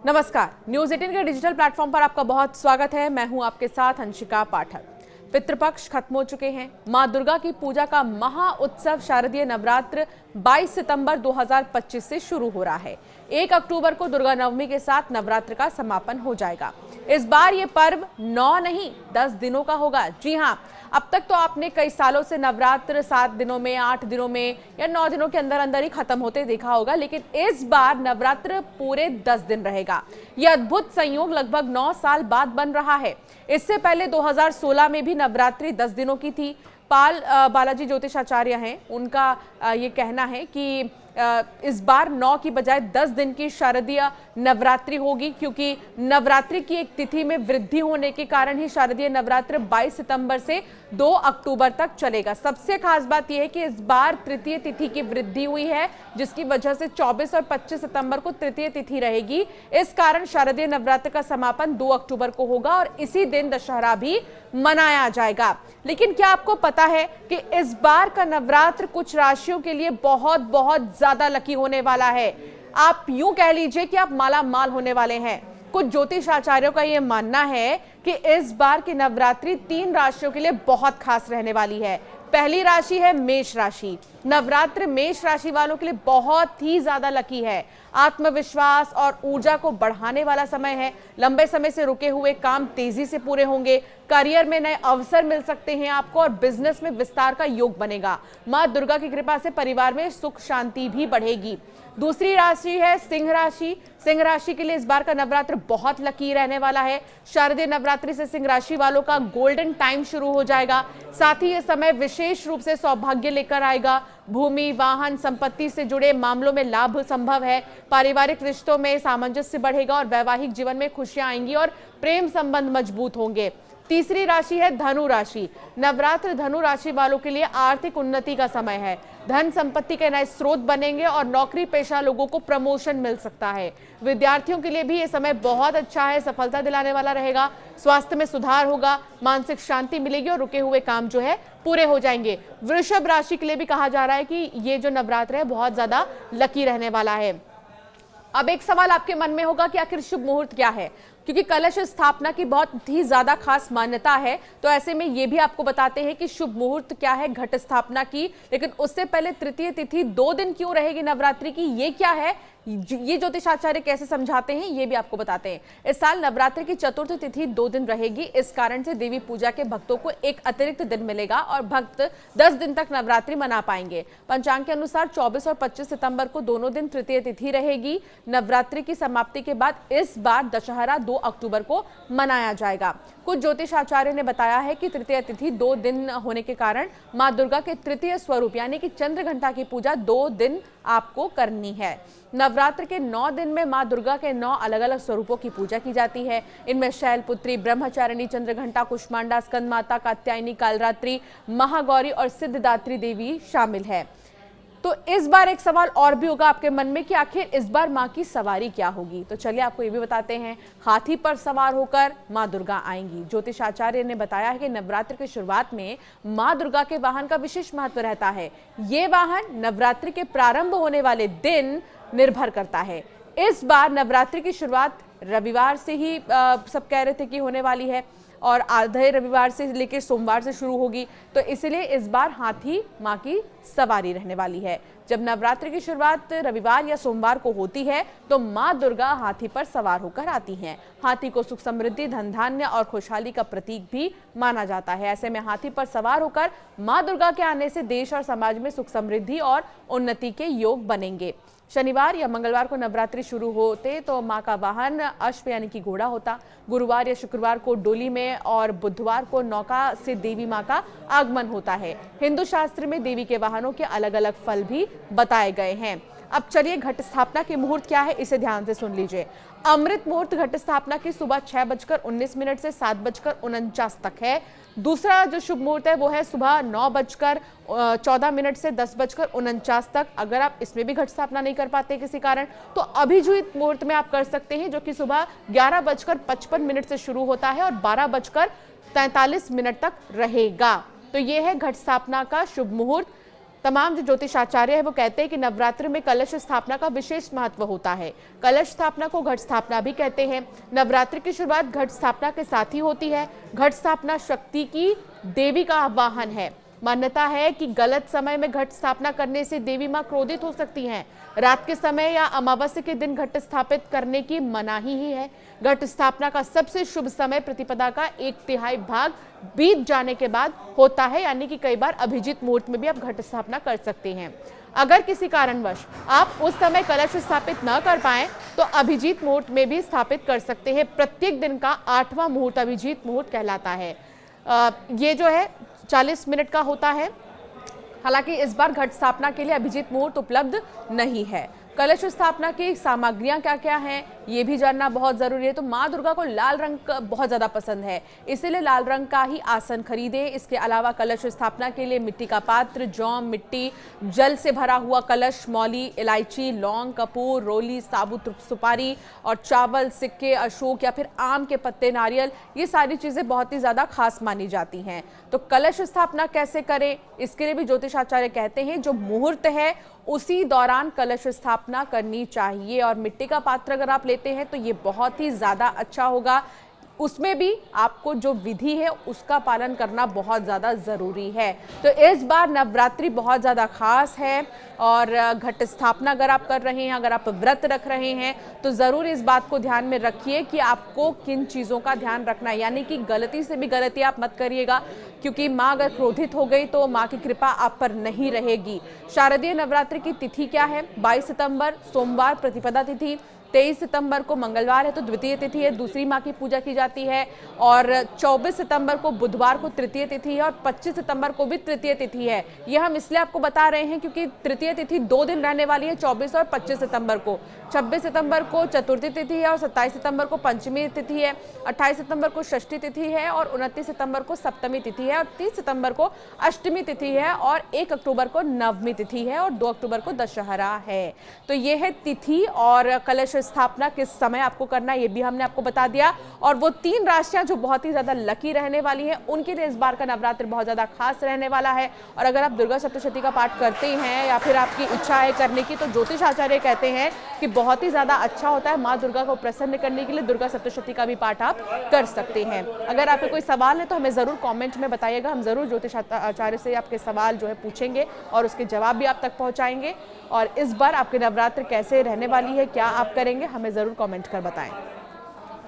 नमस्कार, न्यूज 18 के digital platform पर आपका बहुत स्वागत है। मैं हूं आपके साथ अंशिका पाठक। पितृपक्ष खत्म हो चुके हैं। मां दुर्गा की पूजा का महा उत्सव शारदीय नवरात्र 22 सितंबर 2025 से शुरू हो रहा है। 1 अक्टूबर को दुर्गा नवमी के साथ नवरात्र का समापन हो जाएगा। इस बार ये पर्व 9 नहीं 10 दिनों का होगा। जी हाँ, अब तक तो आपने कई सालों से नवरात्र 7 दिनों में, 8 दिनों में या 9 दिनों के अंदर अंदर ही खत्म होते देखा होगा, लेकिन इस बार नवरात्र पूरे 10 दिन रहेगा। यह अद्भुत संयोग लगभग 9 साल बाद बन रहा है। इससे पहले 2016 में भी नवरात्रि 10 दिनों की थी। बालाजी ज्योतिषाचार्य हैं, उनका ये कहना है कि इस बार 9 की बजाय 10 दिन की शारदीय नवरात्रि होगी, क्योंकि नवरात्रि की एक तिथि में वृद्धि होने के कारण ही शारदीय नवरात्र 22 सितंबर से 2 अक्टूबर तक चलेगा। सबसे खास बात यह है कि इस बार तृतीय तिथि की वृद्धि हुई है, जिसकी वजह से 24 और 25 सितंबर को तृतीय तिथि रहेगी। इस कारण शारदीय नवरात्र का समापन 2 अक्टूबर को होगा और इसी दिन दशहरा भी मनाया जाएगा। लेकिन क्या आपको पता है कि इस बार का नवरात्र कुछ राशियों के लिए बहुत बहुत ज्यादा लकी होने वाला है। आप यूं कह लीजिए कि आप माला माल होने वाले हैं। कुछ ज्योतिष आचार्यों का यह मानना है कि इस बार की नवरात्रि 3 राशियों के लिए बहुत खास रहने वाली है। पहली राशि है मेष राशि। नवरात्र मेष राशि वालों के लिए बहुत ही ज्यादा लकी है। आत्मविश्वास और ऊर्जा को बढ़ाने वाला समय है। लंबे समय से रुके हुए काम तेजी से पूरे होंगे। करियर में नए अवसर मिल सकते हैं आपको और बिजनेस में विस्तार का योग बनेगा। मां दुर्गा की कृपा से परिवार में सुख शांति भी बढ़ेगी। दूसरी राशि है सिंह राशि। सिंह राशि के लिए इस बार का नवरात्र बहुत लकी रहने वाला है। शारदीय नवरात्रि से सिंह राशि वालों का गोल्डन टाइम शुरू हो जाएगा। साथ ही यह समय विशेष रूप से सौभाग्य लेकर आएगा। भूमि, वाहन, संपत्ति से जुड़े मामलों में लाभ संभव है। पारिवारिक रिश्तों में सामंजस्य बढ़ेगा और वैवाहिक जीवन में खुशियां आएंगी और प्रेम संबंध मजबूत होंगे। तीसरी राशि है धनु राशि। नवरात्र धनु राशि वालों के लिए आर्थिक उन्नति का समय है। धन संपत्ति के नए स्रोत बनेंगे और नौकरी पेशा लोगों को प्रमोशन मिल सकता है। विद्यार्थियों के लिए भी ये समय बहुत अच्छा है, सफलता दिलाने वाला रहेगा। स्वास्थ्य में सुधार होगा, मानसिक शांति मिलेगी और रुके हुए काम जो है पूरे हो जाएंगे। वृषभ राशि के लिए भी कहा जा रहा है कि ये जो नवरात्र है बहुत ज्यादा लकी रहने वाला है। अब एक सवाल आपके मन में होगा कि आखिर शुभ मुहूर्त क्या है, क्योंकि कलश स्थापना की बहुत ही ज्यादा खास मान्यता है। तो ऐसे में ये भी आपको बताते हैं कि शुभ मुहूर्त क्या है घट स्थापना की। लेकिन उससे पहले तृतीय तिथि 2 दिन क्यों रहेगी नवरात्रि की, ये क्या है, ये ज्योतिषाचार्य कैसे समझाते हैं, ये भी आपको बताते हैं। इस साल नवरात्रि की चतुर्थ तिथि 2 दिन रहेगी। इस कारण से देवी पूजा के भक्तों को एक अतिरिक्त दिन मिलेगा और भक्त 10 दिन तक नवरात्रि मना पाएंगे। पंचांग के अनुसार 24 और 25 सितंबर को दोनों दिन तृतीय तिथि रहेगी। नवरात्रि की समाप्ति के बाद इस बार दशहरा 2 अक्टूबर को मनाया जाएगा। कुछ ज्योतिष आचार्य ने बताया है कि तृतीय तिथि 2 दिन होने के कारण मां दुर्गा के तृतीय स्वरूप यानी कि चंद्र घंटा की पूजा 2 दिन आपको करनी है। नवरात्र के 9 दिन में मां दुर्गा के 9 अलग अलग स्वरूपों की पूजा की जाती है। इनमें शैलपुत्री, ब्रह्मचारिणी, चंद्रघंटा, कुष्मांडा, स्कंद माता, कात्यायनी, कालरात्रि, महागौरी और सिद्धदात्री देवी शामिल है। तो इस बार एक सवाल और भी होगा आपके मन में कि आखिर इस बार मां की सवारी क्या होगी। तो चलिए आपको ये भी बताते हैं। हाथी पर सवार होकर मां दुर्गा आएंगी। ज्योतिष आचार्य ने बताया है कि नवरात्र की शुरुआत में मां दुर्गा के वाहन का विशेष महत्व रहता है। ये वाहन नवरात्रि के प्रारंभ होने वाले दिन निर्भर करता है। इस बार नवरात्रि की शुरुआत रविवार से ही सब कह रहे थे कि होने वाली है और आधे रविवार से लेकर सोमवार से शुरू होगी। तो इसलिए इस बार हाथी मां की सवारी रहने वाली है। जब नवरात्रि की शुरुआत रविवार या सोमवार को होती है तो मां दुर्गा हाथी पर सवार होकर आती हैं। हाथी को सुख समृद्धि, धन धान्य और खुशहाली का प्रतीक भी माना जाता है। ऐसे में हाथी पर सवार होकर मां दुर्गा के आने से देश और समाज में सुख समृद्धि और उन्नति के योग बनेंगे। शनिवार या मंगलवार को नवरात्रि शुरू होते तो मां का वाहन अश्व यानी कि घोड़ा होता। गुरुवार या शुक्रवार को डोली में और बुधवार को नौका से देवी मां का आगमन होता है। हिंदू शास्त्र में देवी के वाहनों के अलग अलग फल भी बताए गए हैं। अब चलिए घट स्थापना के मुहूर्त क्या है इसे ध्यान से सुन लीजिए। अमृत मुहूर्त घट स्थापना की सुबह 6:19 से 7:49 तक है। दूसरा जो शुभ मुहूर्त है वो है सुबह 9:14 से 10:49 तक। अगर आप इसमें भी घट स्थापना नहीं कर पाते किसी कारण तो अभिजीत मुहूर्त में आप कर सकते हैं, जो कि सुबह 11:55 से शुरू होता है और 12:43 तक रहेगा। तो ये है घट स्थापना का शुभ मुहूर्त। तमाम जो ज्योतिषाचार्य है वो कहते हैं कि नवरात्रि में कलश स्थापना का विशेष महत्व होता है। कलश स्थापना को घट स्थापना भी कहते हैं। नवरात्रि की शुरुआत घट स्थापना के साथ ही होती है। घट स्थापना शक्ति की देवी का आवाहन है। मान्यता है कि गलत समय में घट स्थापना करने से देवी मां क्रोधित हो सकती हैं। रात के समय या अमावस्या के दिन घट स्थापित करने की मनाही ही है। घट स्थापना का सबसे शुभ समय प्रतिपदा का 1/3 भाग बीत जाने के बाद होता है, यानी कि कई बार अभिजीत मुहूर्त में भी आप घट स्थापना कर सकते हैं। अगर किसी कारणवश आप उस समय कलश स्थापित न कर पाए तो अभिजीत मुहूर्त में भी स्थापित कर सकते हैं। प्रत्येक दिन का 8वां मुहूर्त अभिजीत मुहूर्त कहलाता है। ये जो है 40 मिनट का होता है। हालांकि इस बार घट स्थापना के लिए अभिजीत मुहूर्त उपलब्ध नहीं है। कलश स्थापना की सामग्रियां क्या क्या हैं ये भी जानना बहुत जरूरी है। तो माँ दुर्गा को लाल रंग बहुत ज्यादा पसंद है, इसीलिए लाल रंग का ही आसन खरीदें। इसके अलावा कलश स्थापना के लिए मिट्टी का पात्र, जौ, मिट्टी, जल से भरा हुआ कलश, मौली, इलायची, लौंग, कपूर, रोली, साबुत सुपारी और चावल, सिक्के, अशोक या फिर आम के पत्ते, नारियल, ये सारी चीजें बहुत ही ज्यादा खास मानी जाती हैं। तो कलश स्थापना कैसे करें इसके लिए भी ज्योतिषाचार्य कहते हैं जो मुहूर्त है उसी दौरान कलश स्थापना करनी चाहिए। और मिट्टी का पात्र अगर आप लेते हैं तो ये बहुत ही ज्यादा अच्छा होगा। उसमें भी आपको जो विधि है उसका पालन करना बहुत ज़्यादा ज़रूरी है। तो इस बार नवरात्रि बहुत ज़्यादा खास है और घट स्थापना अगर आप कर रहे हैं, अगर आप व्रत रख रहे हैं तो ज़रूर इस बात को ध्यान में रखिए कि आपको किन चीज़ों का ध्यान रखना है। यानी कि गलती से भी गलती आप मत करिएगा, क्योंकि माँ अगर क्रोधित हो गई तो माँ की कृपा आप पर नहीं रहेगी। शारदीय नवरात्रि की तिथि क्या है? 22 सितंबर सोमवार प्रतिपदा तिथि, 23 सितंबर को मंगलवार है तो द्वितीय तिथि है, दूसरी माँ की पूजा की जाती है। और 24 सितंबर को बुधवार को तृतीय तिथि है और 25 सितंबर को भी तृतीय तिथि है। यह हम इसलिए आपको बता रहे हैं क्योंकि तृतीय तिथि 2 दिन रहने वाली है, 24 और 25 सितंबर को। 26 सितंबर को चतुर्थी तिथि है और 27 सितंबर को पंचमी तिथि है, 28 सितंबर को षष्ठी तिथि है और 29 सितंबर को सप्तमी तिथि है और 30 सितंबर को अष्टमी तिथि है और 1 अक्टूबर को नवमी तिथि है और 2 अक्टूबर को दशहरा है। तो ये है तिथि और कलश स्थापना किस समय आपको करना है ये भी हमने आपको बता दिया। और वो 3 राशियां जो बहुत ही ज्यादा लकी रहने वाली हैं उनके लिए इस बार का नवरात्र बहुत ज्यादा खास रहने वाला है। और अगर आप दुर्गा सप्तशती का पाठ करते हैं या फिर आपकी इच्छा है करने की तो ज्योतिष आचार्य कहते हैं कि बहुत ही ज्यादा अच्छा होता है। माँ दुर्गा को प्रसन्न करने के लिए दुर्गा सप्तशती का भी पाठ आप कर सकते हैं। अगर आपके कोई सवाल है तो हमें जरूर कॉमेंट में बताइएगा, हम जरूर ज्योतिष आचार्य से आपके सवाल जो है पूछेंगे और उसके जवाब भी आप तक पहुंचाएंगे। और इस बार आपके नवरात्र कैसे रहने वाली है, क्या आप करेंगे, हमें जरूर कमेंट कर बताएं।